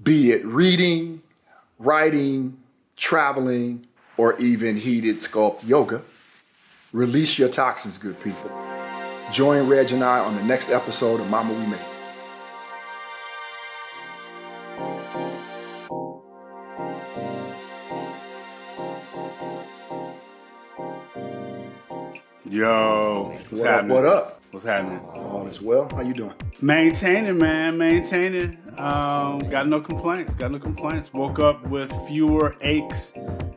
Be it reading, writing, traveling, or even heated sculpt yoga, release your toxins, good people. Join Reg and I on the next episode of Mama We Made It. Yo, what's happening? What up? What's happening? All is well. How you doing? Maintaining, man. Maintaining. Got no complaints. Woke up with fewer aches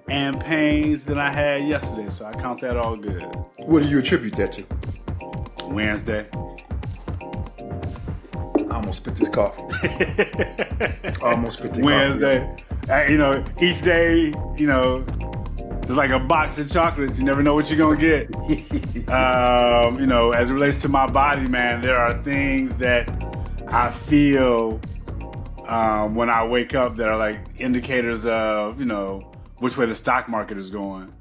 and pains than I had yesterday, so I count that all good. What do you attribute that to? Wednesday. I almost spit this coffee. Wednesday. Each day, it's like a box of chocolates. You never know what you're going to get. As it relates to my body, man, there are things that I feel when I wake up that are like indicators of, which way the stock market is going.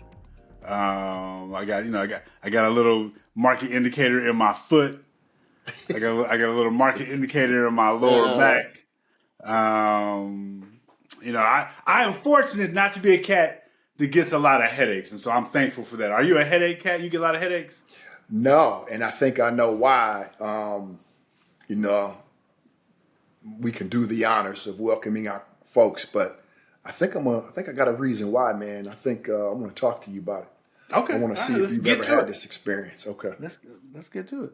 I got a little market indicator in my foot. I got a little market indicator in my lower back. I am fortunate not to be a cat that gets a lot of headaches, and so I'm thankful for that. Are you a headache cat? You get a lot of headaches? No, and I think I know why. We can do the honors of welcoming our folks, but I think I got a reason why, man. I think I'm going to talk to you about it. Okay. I want to see if you've ever had this experience. Okay. Let's get to it.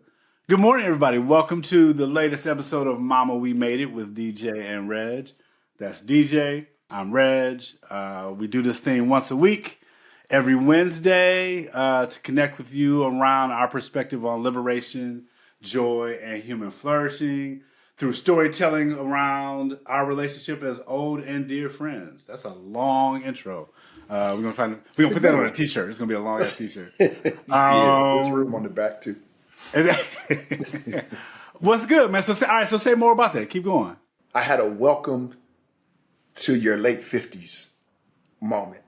Good morning, everybody. Welcome to the latest episode of Mama We Made It with DJ and Reg. That's DJ. I'm Reg. We do this thing once a week, every Wednesday, to connect with you around our perspective on liberation, joy, and human flourishing through storytelling around our relationship as old and dear friends. That's a long intro. We're gonna put that on a t-shirt. It's gonna be a long ass t-shirt. There's room on the back too. What's good, man? So say more about that. Keep going. I had a welcome to your late 50s moment.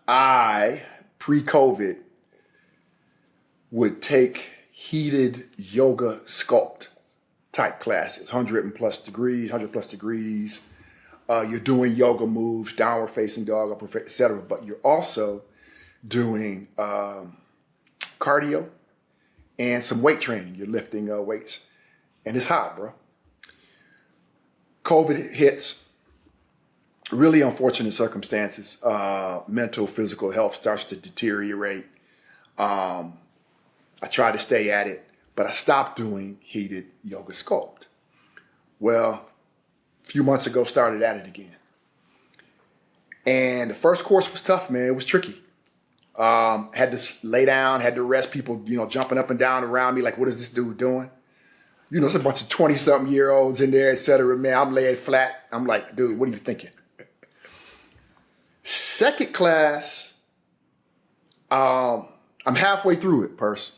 I, pre-COVID, would take heated yoga sculpt type classes, 100 plus degrees. You're doing yoga moves, downward facing dog, et cetera, but you're also doing cardio and some weight training. You're lifting weights, and it's hot, bro. COVID hits, really unfortunate circumstances. Mental, physical health starts to deteriorate. I try to stay at it, but I stopped doing heated yoga sculpt. Well, a few months ago, started at it again. And the first course was tough, man. It was tricky. Had to lay down, had to rest. People, jumping up and down around me like, what is this dude doing? It's a bunch of 20-something-year-olds in there, et cetera. Man, I'm laying flat. I'm like, dude, what are you thinking? Second class, I'm halfway through it, purse.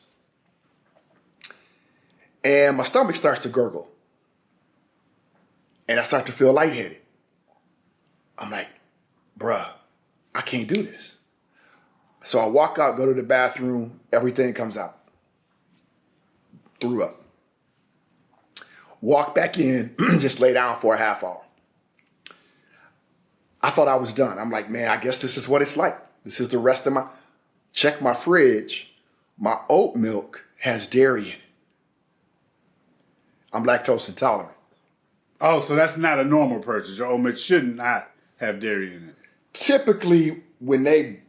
And my stomach starts to gurgle. And I start to feel lightheaded. I'm like, bruh, I can't do this. So I walk out, go to the bathroom, everything comes out. Threw up. Walk back in, just lay down for a half hour. I thought I was done. I'm like, man, I guess this is what it's like. This is the rest of check my fridge. My oat milk has dairy in it. I'm lactose intolerant. Oh, so that's not a normal purchase. Your oat milk should not have dairy in it. Typically, when they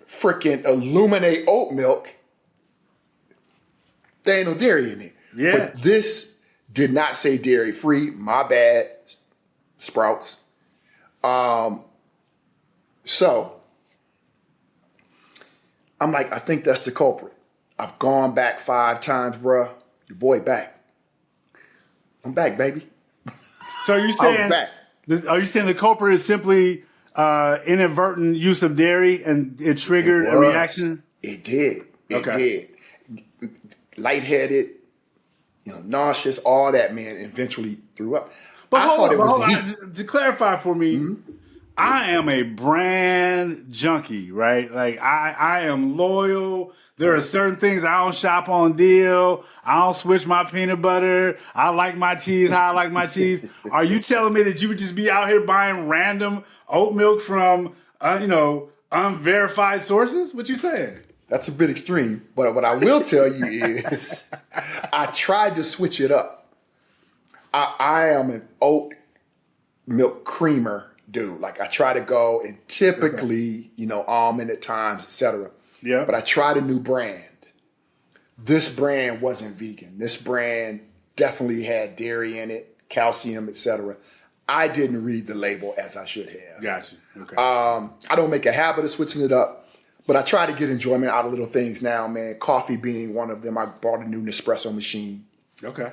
freaking illuminate oat milk, there ain't no dairy in it. Yeah. But this did not say dairy free. My bad, Sprouts. So I'm like, I think that's the culprit. I've gone back 5 times, bruh. Your boy back. I'm back, baby. So you're saying are you saying the culprit is simply inadvertent use of dairy and it triggered a reaction? It did. It did. Lightheaded, nauseous, all that, man, eventually threw up. But hold on. To clarify for me, I am a brand junkie, right? Like I am loyal. There are certain things I don't shop on deal. I don't switch my peanut butter. I like my cheese how I like my cheese. Are you telling me that you would just be out here buying random oat milk from, unverified sources? What you saying? That's a bit extreme, but what I will tell you is I tried to switch it up. I am an oat milk creamer dude. Like I try to go and typically, almond at times, etc. Yeah. But I tried a new brand. This brand wasn't vegan. This brand definitely had dairy in it, calcium, etc. I didn't read the label as I should have. Gotcha. Okay. I don't make a habit of switching it up, but I try to get enjoyment out of little things now, man. Coffee being one of them. I bought a new Nespresso machine. Okay.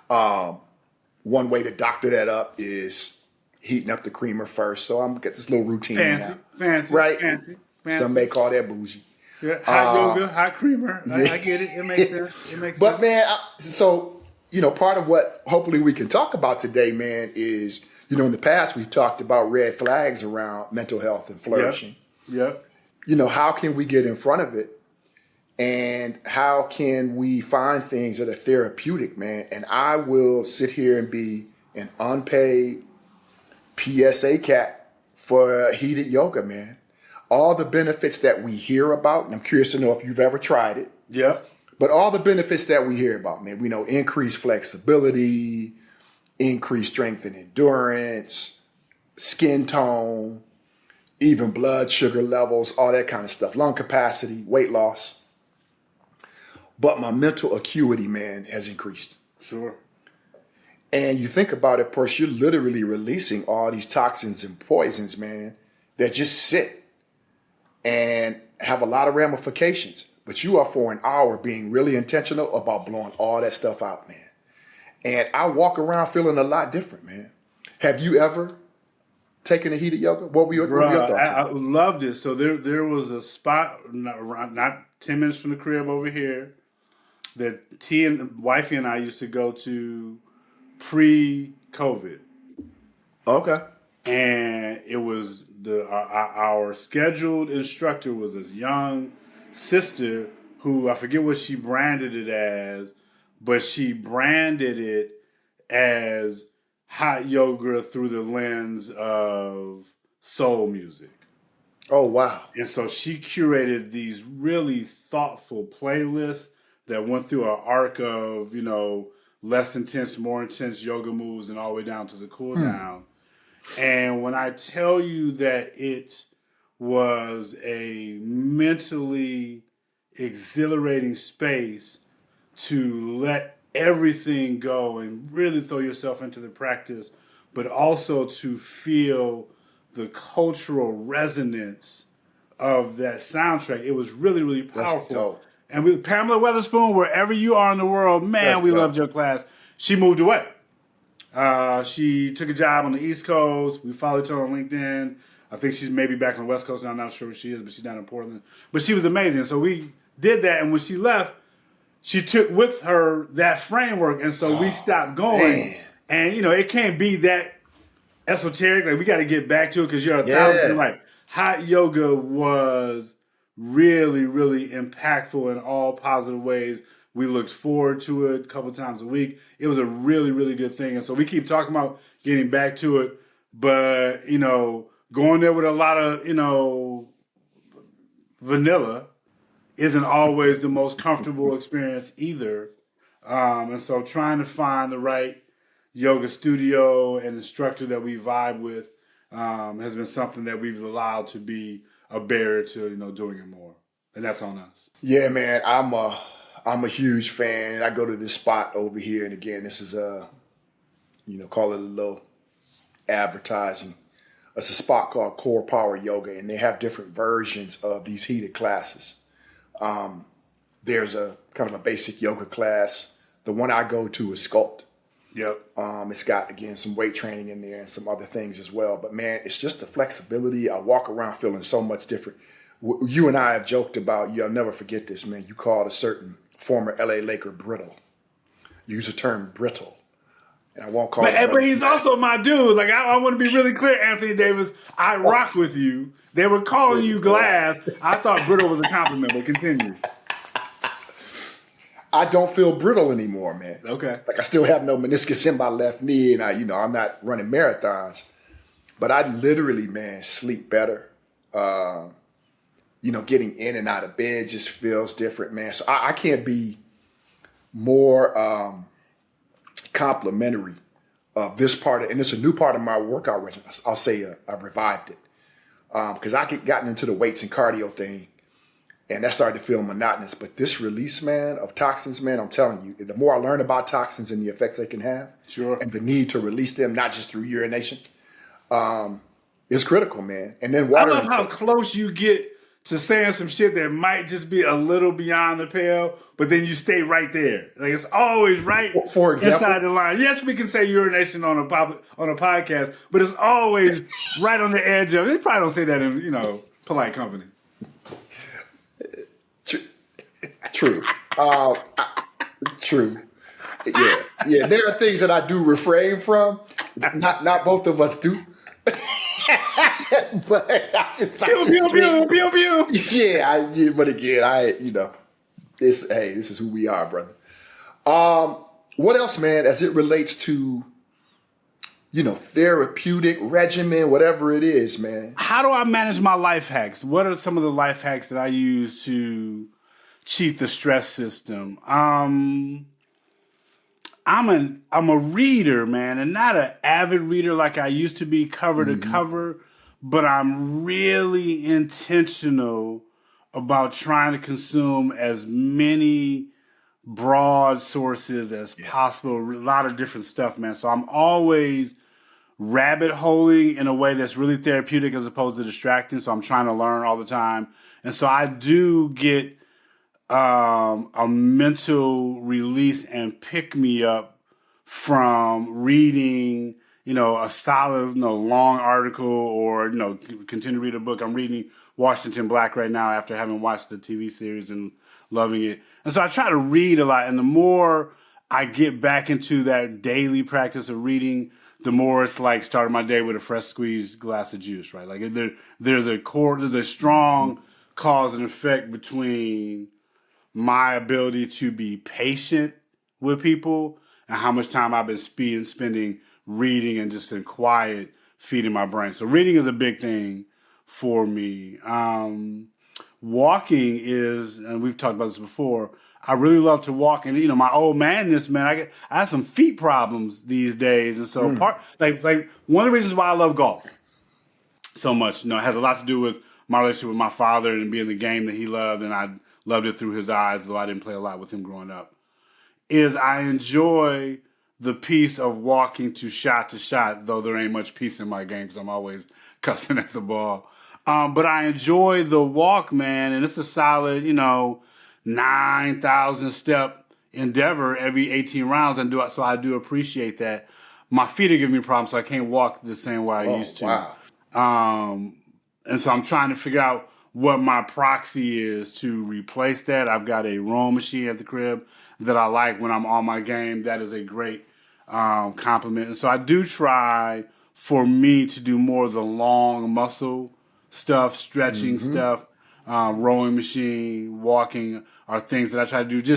One way to doctor that up is heating up the creamer first. So I'm get this little routine now. Fancy. Right? Fancy. Some may call that bougie. Yeah, hot yoga, hot creamer. I get it. It makes sense. But man, part of what hopefully we can talk about today, man, is, in the past we've talked about red flags around mental health and flourishing. Yep. How can we get in front of it? And how can we find things that are therapeutic, man? And I will sit here and be an unpaid PSA cat for heated yoga, man. All the benefits that we hear about, and I'm curious to know if you've ever tried it. Yeah. But all the benefits that we hear about, man, we know increased flexibility, increased strength and endurance, skin tone, even blood sugar levels, all that kind of stuff, lung capacity, weight loss. But my mental acuity, man, has increased. Sure. And you think about it, Percy, you're literally releasing all these toxins and poisons, man, that just sit and have a lot of ramifications. But you are for an hour being really intentional about blowing all that stuff out, man. And I walk around feeling a lot different, man. Have you ever taken a heated yoga? What were your thoughts? I loved it. So there was a spot not 10 minutes from the crib over here that T and wifey and I used to go to pre-COVID. Okay. And it was our scheduled instructor was this young sister who, I forget what she branded it as, but she branded it as hot yoga through the lens of soul music. Oh, wow. And so she curated these really thoughtful playlists that went through an arc of, less intense, more intense yoga moves and all the way down to the cool down. And when I tell you that it was a mentally exhilarating space to let everything go and really throw yourself into the practice, but also to feel the cultural resonance of that soundtrack. It was really, really powerful. That's dope. And with Pamela Weatherspoon, wherever you are in the world, man, we loved your class. She moved away. She took a job on the East Coast. We followed her on LinkedIn. I think she's maybe back on the West Coast now. I'm not sure where she is, but she's down in Portland. But she was amazing. So we did that. And when she left, she took with her that framework. And so we stopped going. Man. And, it can't be that esoteric. Like, we got to get back to it because you're 1,000% right. Hot yoga was really, really impactful in all positive ways. We looked forward to it a couple times a week. It was a really, really good thing. And so we keep talking about getting back to it. But, going there with a lot of, vanilla isn't always the most comfortable experience either. And so trying to find the right yoga studio and instructor that we vibe with has been something that we've allowed to be a barrier to, doing it more. And that's on us. Yeah, man, I'm a huge fan. I go to this spot over here, and again, this is call it a little advertising. It's a spot called Core Power Yoga, and they have different versions of these heated classes. There's a kind of a basic yoga class. The one I go to is sculpt. Yep. It's got, again, some weight training in there and some other things as well. But, man, it's just the flexibility. I walk around feeling so much different. You and I have joked about, I'll never forget this, man. You called a certain former LA Laker brittle. You use the term brittle. And I won't call But he's also my dude. Like, I want to be really clear, Anthony Davis. I rock with you. They were calling you glass. I thought brittle was a compliment, but continue. I don't feel brittle anymore, man. Okay. Like, I still have no meniscus in my left knee, and I'm not running marathons. But I literally, man, sleep better. Getting in and out of bed just feels different, man. So I can't be more complimentary of this part, and it's a new part of my workout regimen. I'll say I've revived it because I gotten into the weights and cardio thing, and that started to feel monotonous. But this release, man, of toxins, man, I'm telling you, the more I learn about toxins and the effects they can have, sure, and the need to release them, not just through urination, is critical, man. And then water. I love how close you get to saying some shit that might just be a little beyond the pale, but then you stay right there. Like, it's always right for example, inside the line. Yes, we can say urination on a podcast, but it's always right on the edge of it. You probably don't say that in, polite company. True. True. Yeah. There are things that I do refrain from. Not both of us do. But I just like pew. Yeah, but again, this is who we are, brother. What else, man, as it relates to, therapeutic regimen, whatever it is, man? How do I manage my life hacks? What are some of the life hacks that I use to cheat the stress system? I'm a reader, man, and not an avid reader like I used to be cover to cover, but I'm really intentional about trying to consume as many broad sources as possible, a lot of different stuff, man. So I'm always rabbit holing in a way that's really therapeutic as opposed to distracting. So I'm trying to learn all the time. And so I do get a mental release and pick me up from reading, a solid, long article or, continue to read a book. I'm reading Washington Black right now after having watched the TV series and loving it. And so I try to read a lot. And the more I get back into that daily practice of reading, the more it's like starting my day with a fresh squeezed glass of juice, right? Like there's a strong cause and effect between my ability to be patient with people and how much time I've been spending reading and just in quiet feeding my brain. So reading is a big thing for me. Walking is, and we've talked about this before, I really love to walk. And, my old manness, man, I have some feet problems these days. And so like one of the reasons why I love golf so much, it has a lot to do with my relationship with my father and being the game that he loved. And I loved it through his eyes, though I didn't play a lot with him growing up, is I enjoy the peace of walking to shot, though there ain't much peace in my game because I'm always cussing at the ball. But I enjoy the walk, man, and it's a solid, 9,000 step endeavor every 18 rounds. So I do appreciate that. My feet are giving me problems, so I can't walk the same way I used to. Wow. And so I'm trying to figure out what my proxy is to replace that. I've got a rowing machine at the crib that I like when I'm on my game. That is a great compliment. And so I do try for me to do more of the long muscle stuff, stretching stuff, rowing machine, walking are things that I try to do.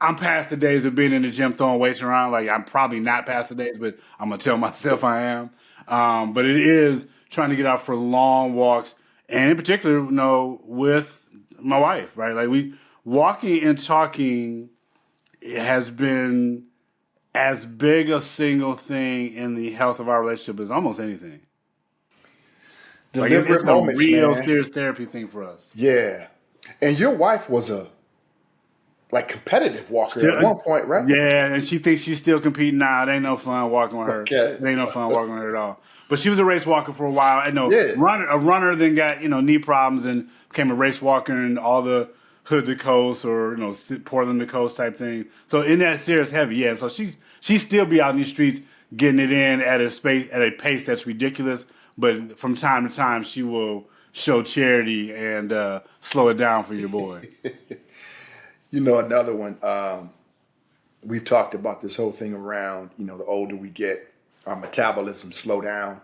I'm past the days of being in the gym throwing weights around. Like, I'm probably not past the days, but I'm going to tell myself I am. But it is trying to get out for long walks. And in particular, with my wife, right? Like, walking and talking has been as big a single thing in the health of our relationship as almost anything. Deliberate it's moments, a real man. serious therapy thing for us. Yeah. And your wife was a competitive walker at one point, right? Yeah, and she thinks she's still competing now. It ain't no fun walking with her. Okay. It ain't no fun walking with her at all. But she was a race walker for a while. I know, Yeah. a runner, then got knee problems and became a race walker and all the hood to coast or Portland to coast type thing. So in that serious heavy, yeah. So she still be out in these streets getting it in at a pace that's ridiculous. But from time to time, she will show charity and slow it down for your boy. Another one. we've talked about this whole thing around, the older we get, our metabolism slow down.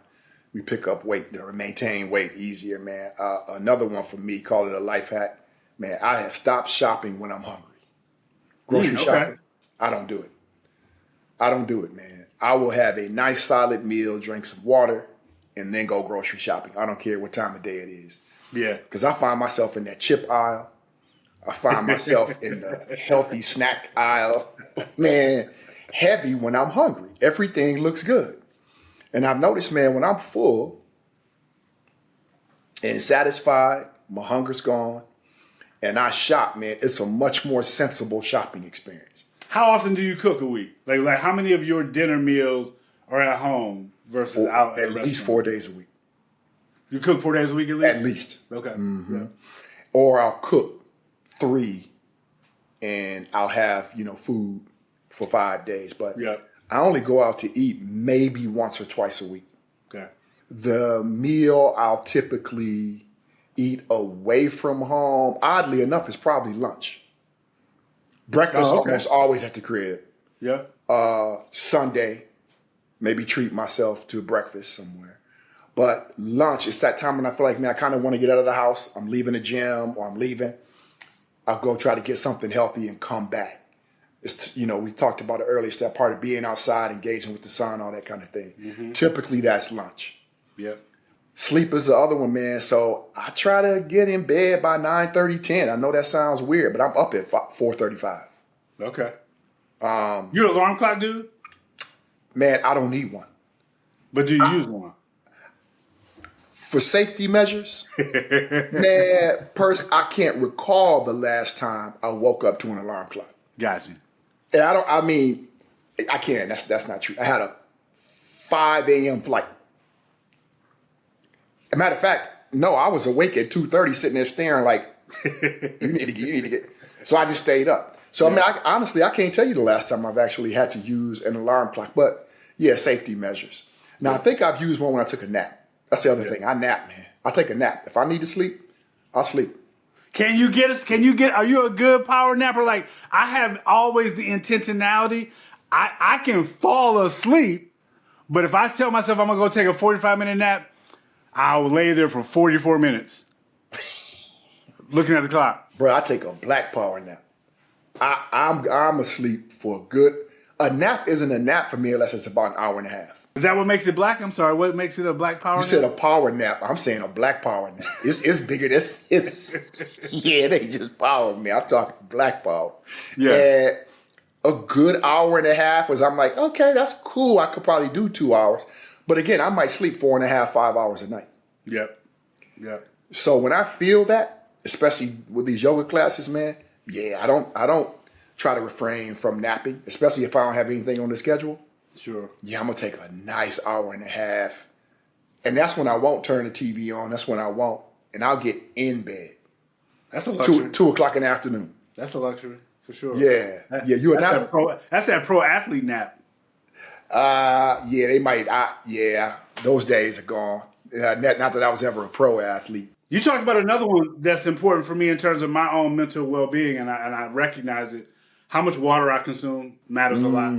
We pick up weight or maintain weight easier, man. Another one for me, call it a life hack. Man, I have stopped shopping when I'm hungry. Grocery shopping, I don't do it. I don't do it, man. I will have a nice solid meal, drink some water, and then go grocery shopping. I don't care what time of day it is. Yeah. Because I find myself in that chip aisle. I find myself in the healthy snack aisle. Man, heavy when I'm hungry. Everything looks good. And I've noticed, man, when I'm full and satisfied, my hunger's gone, and I shop, man, it's a much more sensible shopping experience. How often do you cook a week? Like how many of your dinner meals are at home versus out at least 4 days a week. You cook 4 days a week at least? At least. Okay. Mm-hmm. Yeah. Or I'll cook 3 and I'll have, food for 5 days. But I only go out to eat maybe once or twice a week. Okay. The meal I'll typically eat away from home, oddly enough, is probably lunch. Breakfast almost always at the crib. Yeah. Sunday, maybe treat myself to breakfast somewhere. But lunch, it's that time when I feel like, man, I kind of want to get out of the house. I'm leaving the gym or I'm leaving. I'll go try to get something healthy and come back. It's, we talked about it earlier. It's that part of being outside, engaging with the sun, all that kind of thing. Mm-hmm. Typically, that's lunch. Yep. Sleep is the other one, man. So I try to get in bed by 9:30, 10. I know that sounds weird, but I'm up at 4:35. Okay. You're an alarm clock dude? Man, I don't need one. But do you use one? For safety measures, man, I can't recall the last time I woke up to an alarm clock. Gotcha. And I can't. That's not true. I had a 5 a.m. flight. As a matter of fact, no, I was awake at 2:30 sitting there staring like, you need to get. So I just stayed up. So, yeah. I mean, honestly, I can't tell you the last time I've actually had to use an alarm clock. But, yeah, safety measures. Now, I think I've used one when I took a nap. That's the other thing. I nap, man. I take a nap. If I need to sleep, I'll sleep. Are you a good power napper? Like, I have always the intentionality. I can fall asleep, but if I tell myself I'm going to go take a 45-minute nap, I'll lay there for 44 minutes looking at the clock. Bro, I take a black power nap. I'm asleep for a nap isn't a nap for me unless it's about an hour and a half. Is that what makes it black? I'm sorry. What makes it a black power nap? You said a power nap. I'm saying a black power nap. It's bigger. Yeah, they just power me. I'm talking black power. Yeah. And a good hour and a half was, I'm like, okay, that's cool. I could probably do 2 hours. But again, I might sleep 4.5, 5 hours a night. Yep. So when I feel that, especially with these yoga classes, man, yeah, I don't try to refrain from napping, especially if I don't have anything on the schedule. Sure. Yeah, I'm going to take a nice hour and a half. And that's when I won't turn the TV on. That's when I won't. And I'll get in bed. That's a luxury. 2 o'clock in the afternoon. That's a luxury, for sure. Yeah. That's that pro athlete nap. Yeah, they might. Those days are gone. Not that I was ever a pro athlete. You talked about another one that's important for me in terms of my own mental well-being, and I recognize it. How much water I consume matters a lot.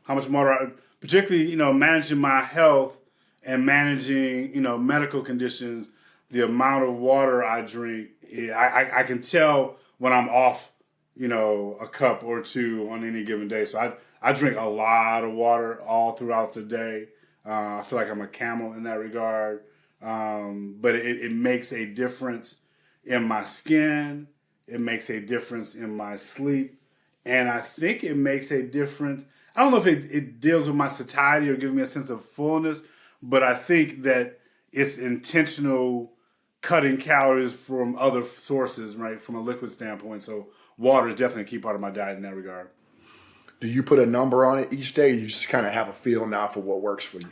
How much water, particularly, managing my health and managing, medical conditions, the amount of water I drink, I can tell when I'm off, a cup or two on any given day. So I drink a lot of water all throughout the day. I feel like I'm a camel in that regard. But it makes a difference in my skin. It makes a difference in my sleep. And I think it makes a difference. I don't know if it deals with my satiety or gives me a sense of fullness, but I think that it's intentional cutting calories from other sources, right, from a liquid standpoint. So water is definitely a key part of my diet in that regard. Do you put a number on it each day? Or you just kind of have a feel now for what works for you?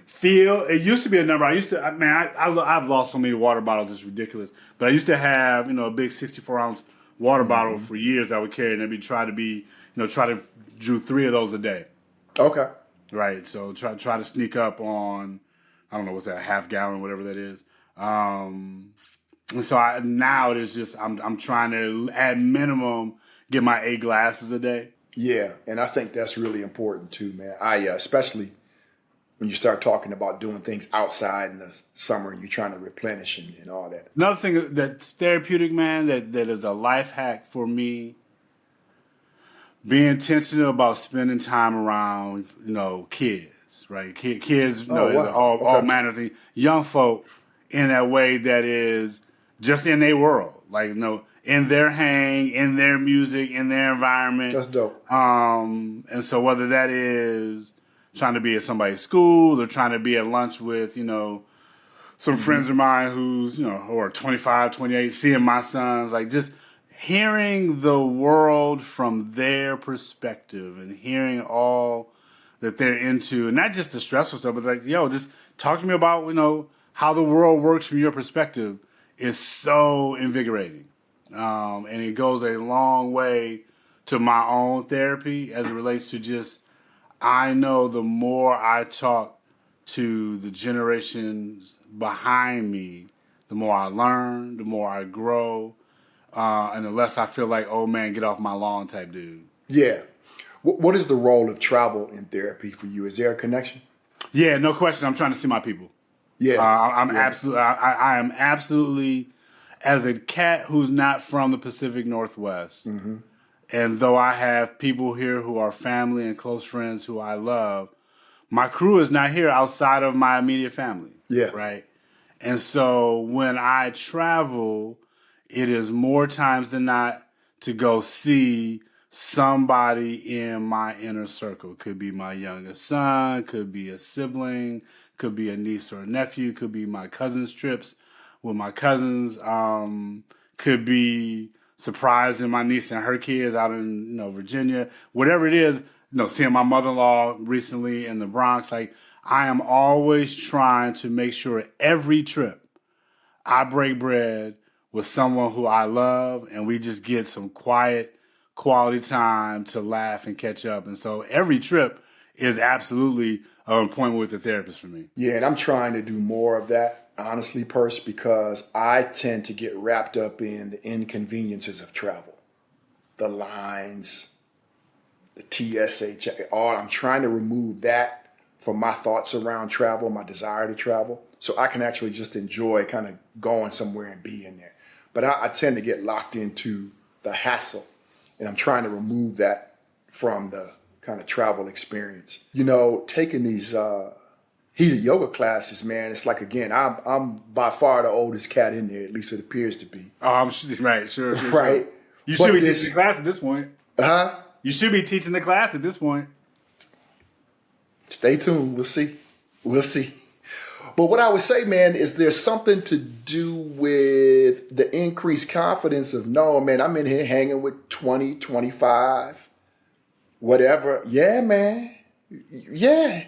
It used to be a number. I've lost so many water bottles, it's ridiculous. But I used to have, a big 64-ounce water bottle for years I would carry, and I'd try to do 3 of those a day. Okay. Right. So try to sneak up on, I don't know, what's that, a half gallon, whatever that is. And so now it is just, I'm trying to, at minimum, get my 8 glasses a day. Yeah, and I think that's really important too, man. Especially when you start talking about doing things outside in the summer and you're trying to replenish and all that. Another thing that's therapeutic, man, that is a life hack for me. Be intentional about spending time around, kids, right? Kids, Oh, is wow. all Okay. manner of things. Young folk in that way that is just in their world, like, in their hang, in their music, in their environment. That's dope. And so whether that is trying to be at somebody's school or trying to be at lunch with, some friends of mine who are 25, 28, seeing my sons, like just hearing the world from their perspective and hearing all that they're into, and not just the stressful stuff, but like, just talk to me about, how the world works from your perspective is so invigorating. And it goes a long way to my own therapy as it relates to just, I know the more I talk to the generations behind me, the more I learn, the more I grow, and the less I feel like, oh man, get off my lawn type dude. Yeah. What is the role of travel in therapy for you? Is there a connection? Yeah, no question. I'm trying to see my people. Yeah. I'm Yeah. absolutely, I am absolutely, as a cat who's not from the Pacific Northwest, and though I have people here who are family and close friends who I love, my crew is not here outside of my immediate family. Yeah. Right. And so when I travel, it is more times than not to go see somebody in my inner circle. Could be my youngest son, could be a sibling, could be a niece or a nephew, could be my cousin's trips with my cousins, could be surprising my niece and her kids out in Virginia, whatever it is. Seeing my mother-in-law recently in the Bronx, like I am always trying to make sure every trip I break bread with someone who I love and we just get some quiet, quality time to laugh and catch up. And so every trip is absolutely an appointment with a therapist for me. Yeah, and I'm trying to do more of that, honestly, Purse, because I tend to get wrapped up in the inconveniences of travel. The lines, the TSH, all. I'm trying to remove that from my thoughts around travel, my desire to travel, so I can actually just enjoy kind of going somewhere and being there. But I tend to get locked into the hassle, and I'm trying to remove that from the kind of travel experience. Taking these heated yoga classes, man, it's like, again, I'm by far the oldest cat in there, at least it appears to be. Oh, I'm right, sure. Right? You But should be this, teaching the class at this point. huh? You should be teaching the class at this point. Stay tuned. We'll see. We'll see. But what I would say, man, is there's something to do with the increased confidence of, no, man, I'm in here hanging with 20, 25, whatever. Yeah, man. Yeah.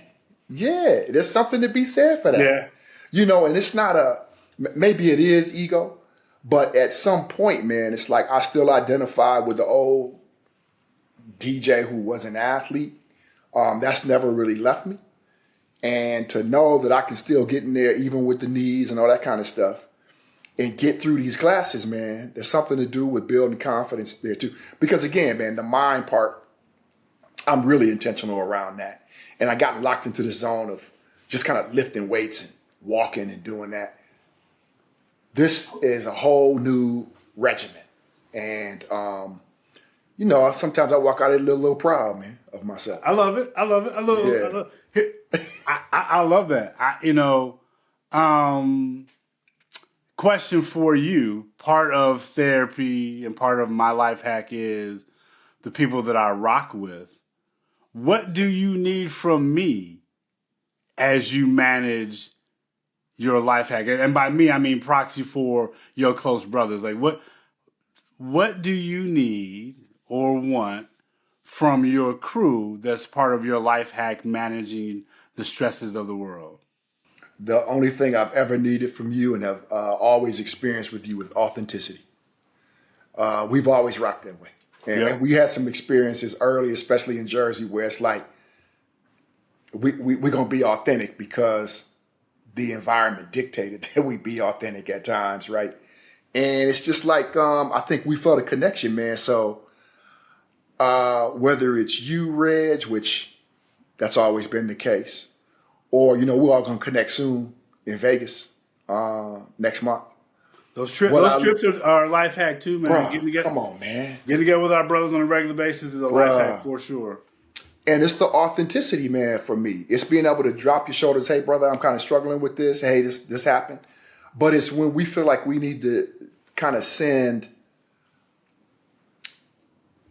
Yeah. There's something to be said for that. Yeah. And it's not maybe it is ego, but at some point, man, it's like I still identify with the old DJ who was an athlete. That's never really left me. And to know that I can still get in there even with the knees and all that kind of stuff and get through these classes, man, there's something to do with building confidence there too. Because again, man, the mind part, I'm really intentional around that. And I got locked into the zone of just kind of lifting weights and walking and doing that. This is a whole new regimen. And, sometimes I walk out a little proud, man, of myself. I love it. I love it. I love that. Question for you. Part of therapy and part of my life hack is the people that I rock with. What do you need from me as you manage your life hack? And by me, I mean proxy for your close brothers. Like what do you need or want from your crew that's part of your life hack managing the stresses of the world? The only thing I've ever needed from you and have always experienced with you is authenticity. We've always rocked that way. And we had some experiences early, especially in Jersey, where it's like, we're going to be authentic because the environment dictated that we be authentic at times, right? And it's just like, I think we felt a connection, man. So whether it's you, Reg, which that's always been the case, or, we're all going to connect soon in Vegas next month. Those trips are a life hack too, man. Bruh, come on, man. Getting together with our brothers on a regular basis is a life hack for sure. And it's the authenticity, man, for me. It's being able to drop your shoulders. Hey, brother, I'm kind of struggling with this. Hey, this happened. But it's when we feel like we need to kind of send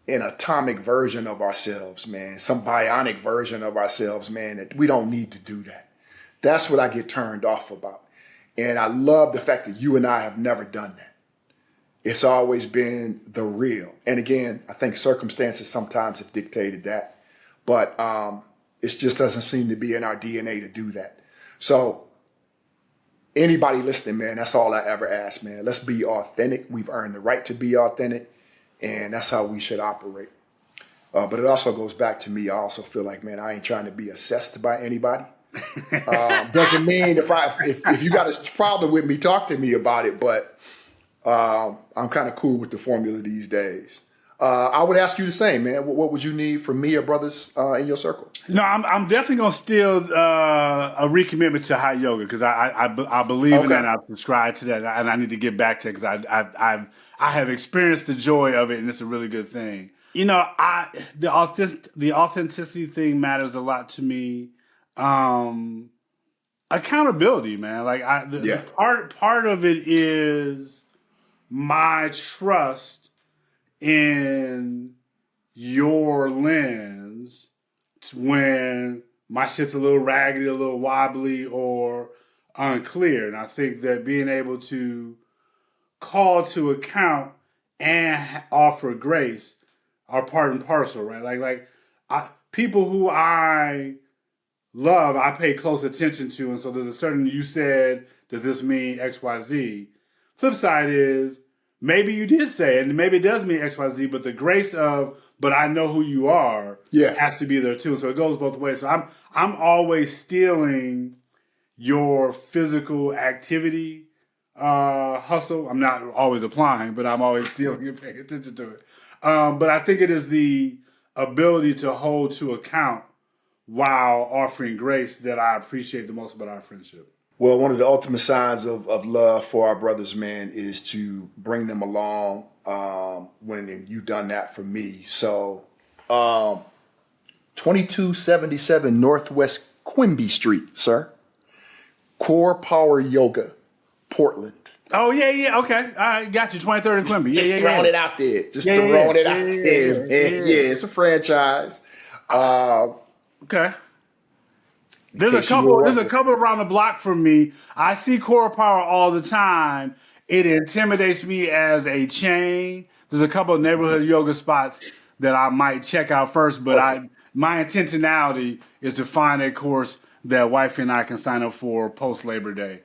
an atomic version of ourselves, man, some bionic version of ourselves, man, that we don't need to do that. That's what I get turned off about. And I love the fact that you and I have never done that. It's always been the real. And again, I think circumstances sometimes have dictated that. But it just doesn't seem to be in our DNA to do that. So anybody listening, man, that's all I ever ask, man. Let's be authentic. We've earned the right to be authentic. And that's how we should operate. But it also goes back to me. I also feel like, man, I ain't trying to be assessed by anybody. Doesn't mean if you got a problem with me, talk to me about it. But I'm kind of cool with the formula these days. I would ask you the same, man. What would you need from me or brothers in your circle? No, I'm definitely gonna steal a recommitment to hot yoga because I believe in that. And I subscribe to that, and I need to get back to it because I have experienced the joy of it, and it's a really good thing. The authenticity thing matters a lot to me. Accountability, man. Like part of it is my trust in your lens when my shit's a little raggedy, a little wobbly, or unclear. And I think that being able to call to account and offer grace are part and parcel, right? People who I love, I pay close attention to. And so there's a certain, you said, does this mean X, Y, Z? Flip side is, maybe you did say it, and maybe it does mean X, Y, Z, but the grace of, but I know who you are, has to be there too. So it goes both ways. So I'm always stealing your physical activity hustle. I'm not always applying, but I'm always stealing and paying attention to it. But I think it is the ability to hold to account while offering grace that I appreciate the most about our friendship. Well, one of the ultimate signs of love for our brothers, man, is to bring them along when you've done that for me. So 2277 Northwest Quimby Street, sir. Core Power Yoga, Portland. Oh, yeah. Okay. All right. Got you. 23rd and Quimby. Just throwing it out there. Yeah, it's a franchise. Okay. There's a couple around the block from me. I see Core Power all the time. It intimidates me as a chain. There's a couple of neighborhood yoga spots that I might check out first, but my intentionality is to find a course that wifey and I can sign up for post Labor Day.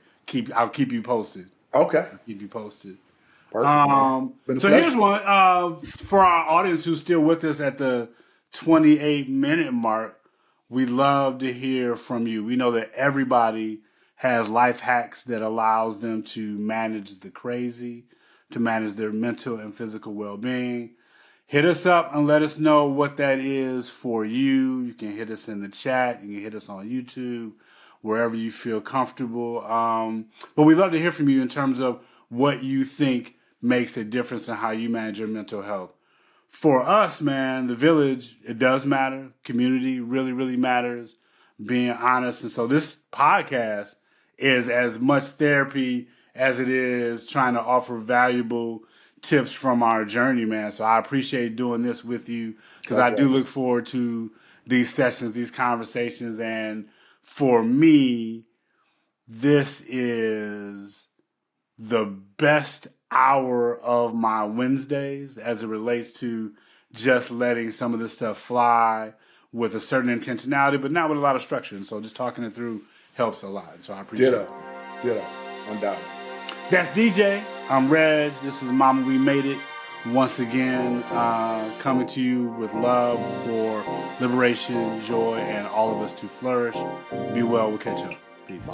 I'll keep you posted. Okay. I'll keep you posted. Perfect. So here's one for our audience who's still with us at the 28-minute mark. We love to hear from you. We know that everybody has life hacks that allows them to manage the crazy, to manage their mental and physical well-being. Hit us up and let us know what that is for you. You can hit us in the chat. You can hit us on YouTube, wherever you feel comfortable. But we love to hear from you in terms of what you think makes a difference in how you manage your mental health. For us, man, the village, it does matter. Community really, really matters. Being honest. And so this podcast is as much therapy as it is trying to offer valuable tips from our journey, man. So I appreciate doing this with you because I do look forward to these sessions, these conversations. And for me, this is the best hour of my Wednesdays as it relates to just letting some of this stuff fly with a certain intentionality, but not with a lot of structure. And so just talking it through helps a lot. So I appreciate it. Ditto. Undoubtedly. That's DJ. I'm Reg. This is Mama We Made It. Once again, coming to you with love for liberation, joy, and all of us to flourish. Be well. We'll catch up. Peace.